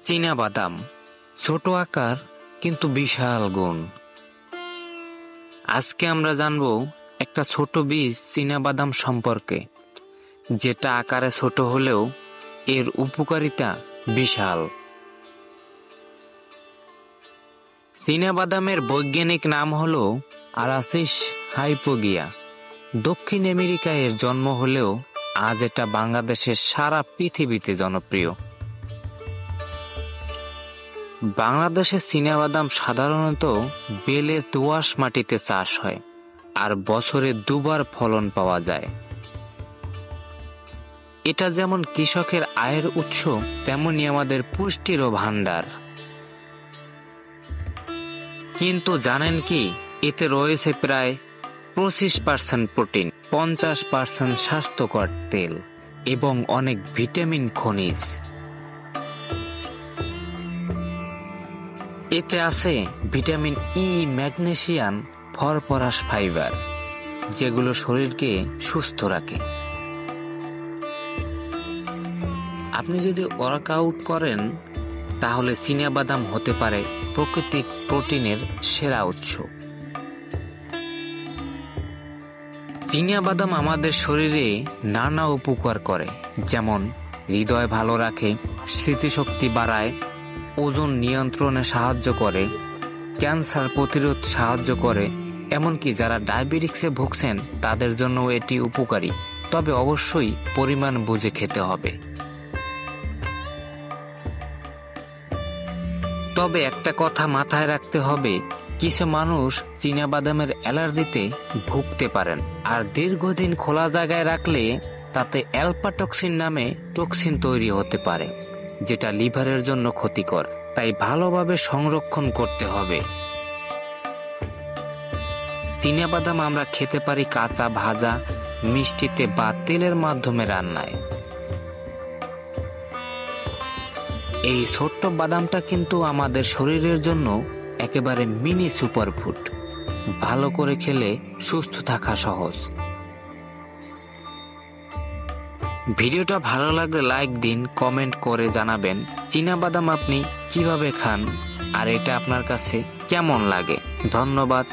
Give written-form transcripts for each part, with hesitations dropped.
চীনা বাদাম ছোট আকার কিন্তু বিশাল গুণ। আজকে আমরা জানবো একটা ছোট বীজ চীনা বাদাম সম্পর্কে, যেটা আকারে ছোট হলেও এর উপকারিতা বিশাল। চীনা বাদামের বৈজ্ঞানিক নাম হলো আরাসিস হাইপোগিয়া। দক্ষিণ আমেরিকায় এর জন্ম হলেও আজ এটা বাংলাদেশের সারা পৃথিবীতে জনপ্রিয়। বাংলাদেশের চীনাবাদাম সাধারণত বেলে দোআঁশ মাটিতে চাষ হয় আর বছরে দুবার ফলন পাওয়া যায়। এটা যেমন কৃষকের আয়ের উৎস, তেমনি আমাদের পুষ্টিরও ভান্ডার। কিন্তু জানেন কি, এতে রয়েছে প্রায় 25% প্রোটিন, 50% স্বাস্থ্যকর তেল এবং অনেক ভিটামিন খনিজ। এতে আছে vitamin E, magnesium, phosphorus, fibre, যেগুলো শরীরকে সুস্থ রাখে। আপনি যদি ওয়ার্কআউট করেন, তাহলে চীনাবাদাম হতে পারে প্রাকৃতিক প্রোটিনের সেরা উৎস। চীনাবাদাম আমাদের শরীরে নানা উপকার করে, যেমন হৃদয় ভালো রাখে, স্মৃতিশক্তি বাড়ায়, ওজন নিয়ন্ত্রণে সাহায্য করে, ক্যান্সার প্রতিরোধ সাহায্য করে, এমনকি যারা ডায়াবেটিক্সে ভুগছেন তাদের জন্য এটি উপকারী। তবে অবশ্যই পরিমাণ বুঝে খেতে হবে। তবে একটা কথা মাথায় রাখতে হবে, কিছু মানুষ চীনাবাদামের অ্যালার্জিতে ভুগতে পারেন, আর দীর্ঘদিন খোলা জায়গায় রাখলে তাতে অ্যালফা-টক্সিন নামে টক্সিন তৈরি হতে পারে, যেটা লিভারের জন্য ক্ষতিকর। তাই ভালোভাবে সংরক্ষণ করতে হবে। চীনাবাদাম আমরা খেতে পারি কাঁচা, ভাজা, মিষ্টিতে বা তেলের মাধ্যমে রান্নায়। এই ছোট্ট বাদামটা কিন্তু আমাদের শরীরের জন্য একেবারে মিনি সুপারফুড। ভালো করে খেলে সুস্থ থাকা সহজ। ভিডিওটা ভালো লাগলে লাইক দিন, কমেন্ট করে জানাবেন চীনাবাদাম আপনি কিভাবে খান আর এটা আপনার কাছে কেমন লাগে। ধন্যবাদ,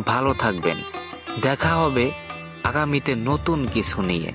ভালো থাকবেন। দেখা হবে আগামীতে নতুন কিছু নিয়ে।